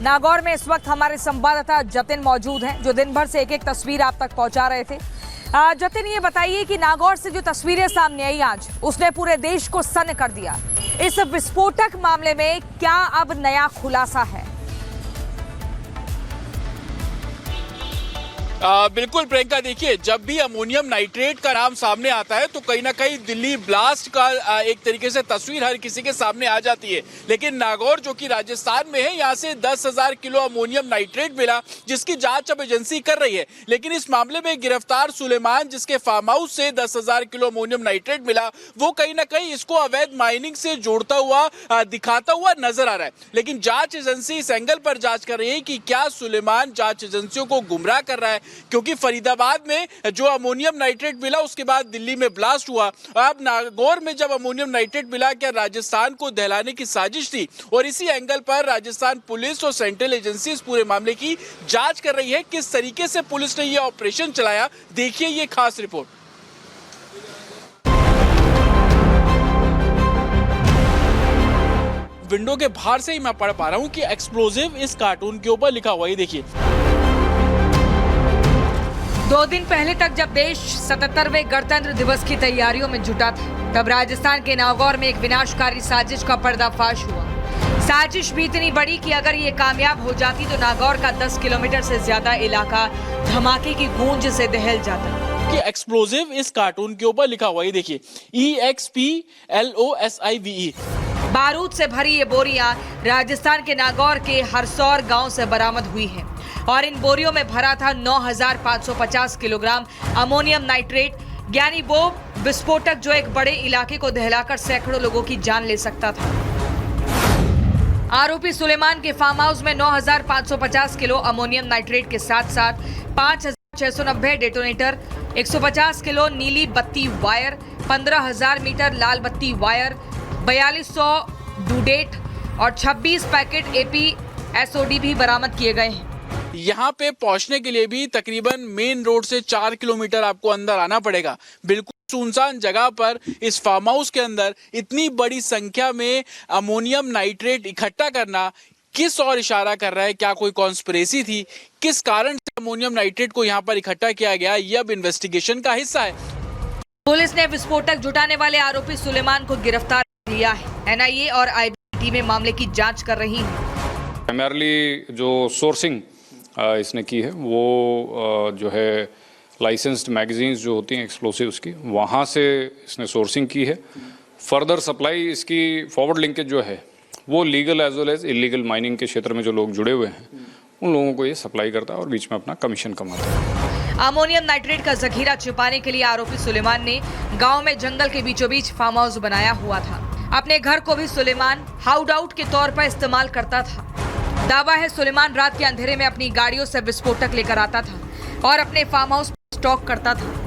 नागौर में इस वक्त हमारे संवाददाता जतिन मौजूद हैं, जो दिन भर से एक एक तस्वीर आप तक पहुंचा रहे थे। जतिन, ये बताइए कि नागौर से जो तस्वीरें सामने आई आज, उसने पूरे देश को सन्न कर दिया। इस विस्फोटक मामले में क्या अब नया खुलासा है? बिल्कुल प्रियंका, देखिए, जब भी अमोनियम नाइट्रेट का नाम सामने आता है तो कहीं ना कहीं दिल्ली ब्लास्ट का एक तरीके से तस्वीर हर किसी के सामने आ जाती है। लेकिन नागौर, जो कि राजस्थान में है, यहाँ से 10,000 किलो अमोनियम नाइट्रेट मिला, जिसकी जांच अब एजेंसी कर रही है। लेकिन इस मामले में गिरफ्तार सुलेमान, जिसके फार्म हाउस से 10,000 किलो अमोनियम नाइट्रेट मिला, वो कहीं ना कहीं इसको अवैध माइनिंग से जोड़ता हुआ दिखाता हुआ नजर आ रहा है। लेकिन जांच एजेंसी इस एंगल पर जांच कर रही है कि क्या सुलेमान जांच एजेंसियों को गुमराह कर रहा है, क्योंकि फरीदाबाद में जो अमोनियम नाइट्रेट मिला उसके बाद दिल्ली में ब्लास्ट हुआ। अब नागौर में जब अमोनियम नाइट्रेट मिला, क्या राजस्थान को दहलाने की साजिश थी? और इसी एंगल पर राजस्थान पुलिस और सेंट्रल एजेंसी इस पूरे मामले की जांच कर रही है। किस तरीके से पुलिस ने यह ऑपरेशन चलाया, देखिए ये खास रिपोर्ट। विंडो के बाहर से ही मैं पढ़ पा रहा हूं कि एक्सप्लोजिव इस कार्टून के ऊपर लिखा हुआ है, देखिए। 2 दिन पहले तक जब देश 77वें गणतंत्र दिवस की तैयारियों में जुटा था, तब राजस्थान के नागौर में एक विनाशकारी साजिश का पर्दाफाश हुआ। साजिश भी इतनी बड़ी कि अगर ये कामयाब हो जाती तो नागौर का 10 किलोमीटर से ज्यादा इलाका धमाके की गूंज से दहल जाता। कि एक्सप्लोजिव इस कार्टून के ऊपर लिखा हुआ है, देखिए, EXPLOSIVE। बारूद से भरी ये बोरियां राजस्थान के नागौर के हरसौर गांव से बरामद हुई हैं और इन बोरियों में भरा था 9,550 किलोग्राम अमोनियम नाइट्रेट, यानी वो विस्फोटक जो एक बड़े इलाके को दहलाकर सैकड़ों लोगों की जान ले सकता था। आरोपी सुलेमान के फार्म हाउस में 9,550 किलो अमोनियम नाइट्रेट के साथ साथ 5,690 डेटोनेटर, 150 किलो नीली बत्ती वायर, 15,000 मीटर लाल बत्ती वायर, 4,200 डूडेट और 26 पैकेट APSOD भी बरामद किए गए हैं। यहाँ पे पहुंचने के लिए भी तकरीबन मेन रोड से 4 किलोमीटर आपको अंदर आना पड़ेगा। बिल्कुल सुनसान जगह पर इस फार्म हाउस के अंदर इतनी बड़ी संख्या में अमोनियम नाइट्रेट इकट्ठा करना किस और इशारा कर रहा है? क्या कोई कॉन्स्पिरेसी थी? किस कारण से अमोनियम नाइट्रेट को यहाँ पर इकट्ठा किया गया, ये अब इन्वेस्टिगेशन का हिस्सा है। पुलिस ने विस्फोटक जुटाने वाले आरोपी सुलेमान को गिरफ्तार किया है। NIA और IB टीमें मामले की जांच कर रही हैं। प्राइमरली जो सोर्सिंग इसने की है वो जो है लाइसेंस्ड मैगजीन्स जो होती हैं एक्सप्लोसिव्स की, वहाँ से इसने सोर्सिंग की है। फर्दर सप्लाई इसकी फॉरवर्ड लिंकेज जो है वो legal as well as illegal mining के क्षेत्र में जो लोग जुड़े हुए हैं उन लोगों को ये सप्लाई करता है और बीच में अपना कमीशन कमाता है। अमोनियम नाइट्रेट का जखीरा छिपाने के लिए आरोपी सुलेमान ने गांव में जंगल के बीचों बीच फार्म हाउस बनाया हुआ था। अपने घर को भी सुलेमान हाउड आउट के तौर पर इस्तेमाल करता था। दावा है सुलेमान रात के अंधेरे में अपनी गाड़ियों से विस्फोटक लेकर आता था और अपने फार्म हाउस पर स्टॉक करता था।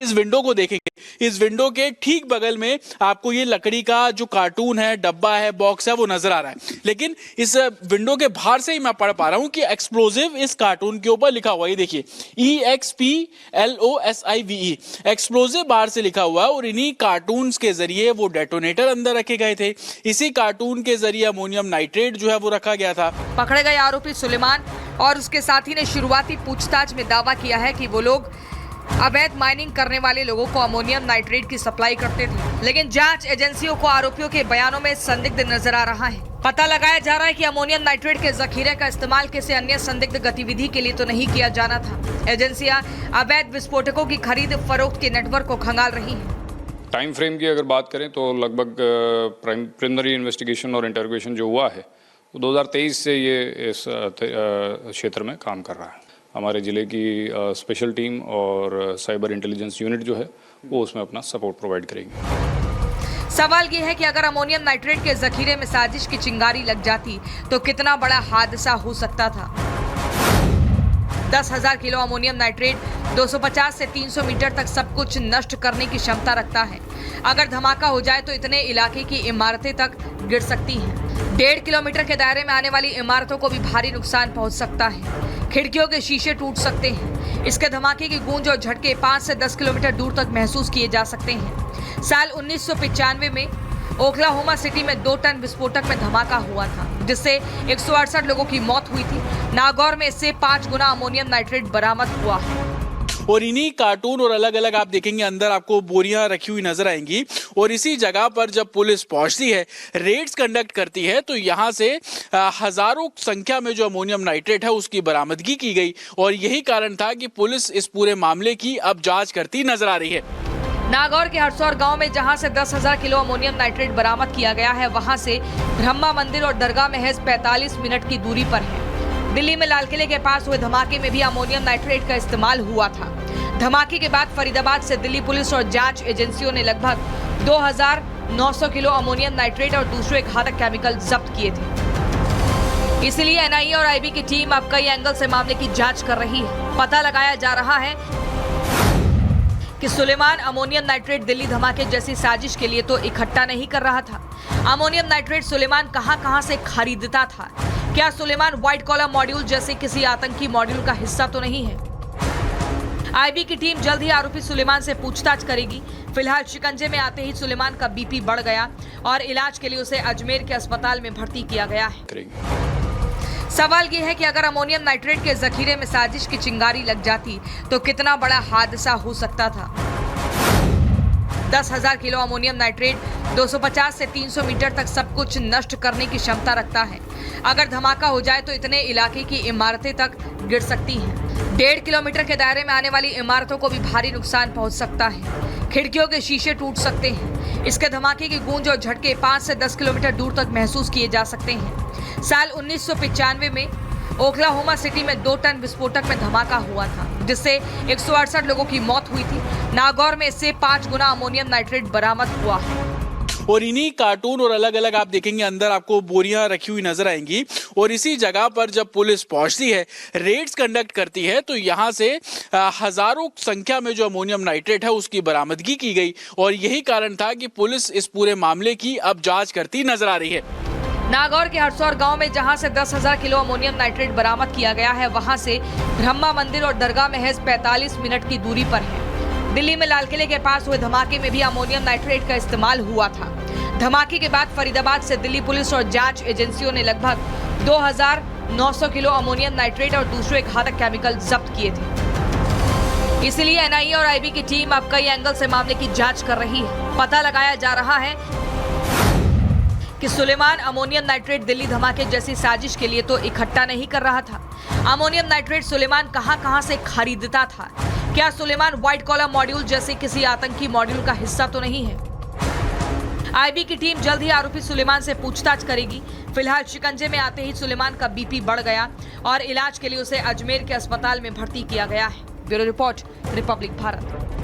इस विंडो को देखेंगे, इस विंडो के ठीक बगल में आपको ये लकड़ी का जो कार्टून है, डब्बा है, बॉक्स है, वो नजर आ रहा है। लेकिन इस विंडो के बाहर से ही मैं पढ़ पा रहा हूं कि एक्सप्लोजिव इस कार्टून के ऊपर लिखा हुआ है, देखिए, EXPLOSIVE। एक्सप्लोजिव बाहर से लिखा हुआ है और इन्हीं कार्टून्स के जरिए वो डेटोनेटर अंदर रखे गए थे। इसी कार्टून के जरिए अमोनियम नाइट्रेट जो है वो रखा गया था। पकड़े गए आरोपी सुलेमान और उसके साथी ने शुरुआती पूछताछ में दावा किया है कि वो लोग अवैध माइनिंग करने वाले लोगों को अमोनियम नाइट्रेट की सप्लाई करते थे। लेकिन जांच एजेंसियों को आरोपियों के बयानों में संदिग्ध नजर आ रहा है। पता लगाया जा रहा है कि अमोनियम नाइट्रेट के जखीरे का इस्तेमाल किसी अन्य संदिग्ध गतिविधि के लिए तो नहीं किया जाना था। एजेंसियां अवैध विस्फोटकों की खरीद फरोख्त के नेटवर्क को खंगाल रही हैं। टाइम फ्रेम की अगर बात करें तो लगभग प्रिलिमिनरी इन्वेस्टिगेशन और इंटरोगेशन जो हुआ है वो 2023 से ये इस क्षेत्र में काम कर रहा है। हमारे ज़िले की स्पेशल टीम और साइबर इंटेलिजेंस यूनिट जो है वो उसमें अपना सपोर्ट प्रोवाइड करेगी। सवाल ये है कि अगर अमोनियम नाइट्रेट के जखीरे में साजिश की चिंगारी लग जाती तो कितना बड़ा हादसा हो सकता था। 10,000 किलो अमोनियम नाइट्रेट 250 से 300 मीटर तक सब कुछ नष्ट करने की क्षमता रखता है। अगर धमाका हो जाए तो इतने इलाके की इमारतें तक गिर सकती हैं। 1.5 किलोमीटर के दायरे में आने वाली इमारतों को भी भारी नुकसान पहुंच सकता है। खिड़कियों के शीशे टूट सकते हैं। इसके धमाके की गूंज और झटके 5 से 10 किलोमीटर दूर तक महसूस किए जा सकते हैं। साल 1995 में ओक्लाहोमा सिटी में 2 टन विस्फोटक में धमाका हुआ था, जिससे 168 लोगों की मौत हुई थी। नागौर में इससे 5 गुना अमोनियम नाइट्रेट बरामद हुआ है। और इन्हीं कार्टून और अलग अलग आप देखेंगे अंदर आपको बोरियां रखी हुई नजर आएंगी। और इसी जगह पर जब पुलिस पहुंचती है, रेड्स कंडक्ट करती है, तो यहां से हजारों संख्या में जो अमोनियम नाइट्रेट है उसकी बरामदगी की गई। और यही कारण था कि पुलिस इस पूरे मामले की अब जांच करती नजर आ रही है। नागौर के हरसौर गांव में जहां से 10,000 किलो अमोनियम नाइट्रेट बरामद किया गया है, वहां से ब्रह्मा मंदिर और दरगाह महज 45 मिनट की दूरी पर है। दिल्ली में लाल किले के पास हुए धमाके में भी अमोनियम नाइट्रेट का इस्तेमाल हुआ था। धमाके के बाद फरीदाबाद से दिल्ली पुलिस और जांच एजेंसियों ने लगभग 2,900 किलो अमोनियम नाइट्रेट और दूसरे घातक केमिकल जब्त किए थे। इसलिए एनआईए और आईबी की टीम अब कई एंगल से मामले की जांच कर रही है। पता लगाया जा रहा है कि सुलेमान अमोनियम नाइट्रेट दिल्ली धमाके जैसी साजिश के लिए तो इकट्ठा नहीं कर रहा था। अमोनियम नाइट्रेट सुलेमान कहां से खरीदता था? क्या सुलेमान व्हाइट कॉलर मॉड्यूल जैसे किसी आतंकी मॉड्यूल का हिस्सा तो नहीं है? आईबी की टीम जल्द ही आरोपी सुलेमान से पूछताछ करेगी। फिलहाल शिकंजे में आते ही सुलेमान का बीपी बढ़ गया और इलाज के लिए उसे अजमेर के अस्पताल में भर्ती किया गया है। सवाल ये है कि अगर अमोनियम नाइट्रेट के जखीरे में साजिश की चिंगारी लग जाती तो कितना बड़ा हादसा हो सकता था। 10,000 किलो अमोनियम नाइट्रेट 250 से 300 मीटर तक सब कुछ नष्ट करने की क्षमता रखता है। अगर धमाका हो जाए तो इतने इलाके की इमारतें तक गिर सकती हैं। 1.5 किलोमीटर के दायरे में आने वाली इमारतों को भी भारी नुकसान पहुंच सकता है। खिड़कियों के शीशे टूट सकते हैं। इसके धमाके की गूंज और झटके 5 से 10 किलोमीटर दूर तक महसूस किए जा सकते हैं। साल 1995 में ओक्लाहोमा सिटी में 2 टन विस्फोटक में धमाका हुआ था, जिससे 168 लोगों की मौत हुई थी। नागौर में इससे 5 गुना अमोनियम नाइट्रेट बरामद हुआ है। और इन्हीं कार्टून और अलग अलग आप देखेंगे अंदर आपको बोरियां रखी हुई नजर आएंगी। और इसी जगह पर जब पुलिस पहुंचती है, रेड्स कंडक्ट करती है, तो यहां से हजारों संख्या में जो अमोनियम नाइट्रेट है उसकी बरामदगी की गई। और यही कारण था कि पुलिस इस पूरे मामले की अब जांच करती नजर आ रही है। नागौर के हरसौर गांव में जहां से 10,000 किलो अमोनियम नाइट्रेट बरामद किया गया है, वहां से ब्रह्मा मंदिर और दरगाह महज 45 मिनट की दूरी पर है। दिल्ली में लाल किले के पास हुए धमाके में भी अमोनियम नाइट्रेट का इस्तेमाल हुआ था। धमाके के बाद फरीदाबाद से दिल्ली पुलिस और जांच एजेंसियों ने लगभग 2,900 किलो अमोनियम नाइट्रेट और दूसरे घातक केमिकल जब्त किए थे। इसलिए एनआईए और आईबी की टीम अब कई एंगल से मामले की जांच कर रही है। पता लगाया जा रहा है कि सुलेमान अमोनियम नाइट्रेट दिल्ली धमाके जैसी साजिश के लिए तो इकट्ठा नहीं कर रहा था। अमोनियम नाइट्रेट सुलेमान कहां से खरीदता था? क्या सुलेमान व्हाइट कॉलर मॉड्यूल जैसे किसी आतंकी मॉड्यूल का हिस्सा तो नहीं है? आईबी की टीम जल्द ही आरोपी सुलेमान से पूछताछ करेगी। फिलहाल शिकंजे में आते ही सुलेमान का बीपी बढ़ गया और इलाज के लिए उसे अजमेर के अस्पताल में भर्ती किया गया है। Bureau report, Republic Bharat.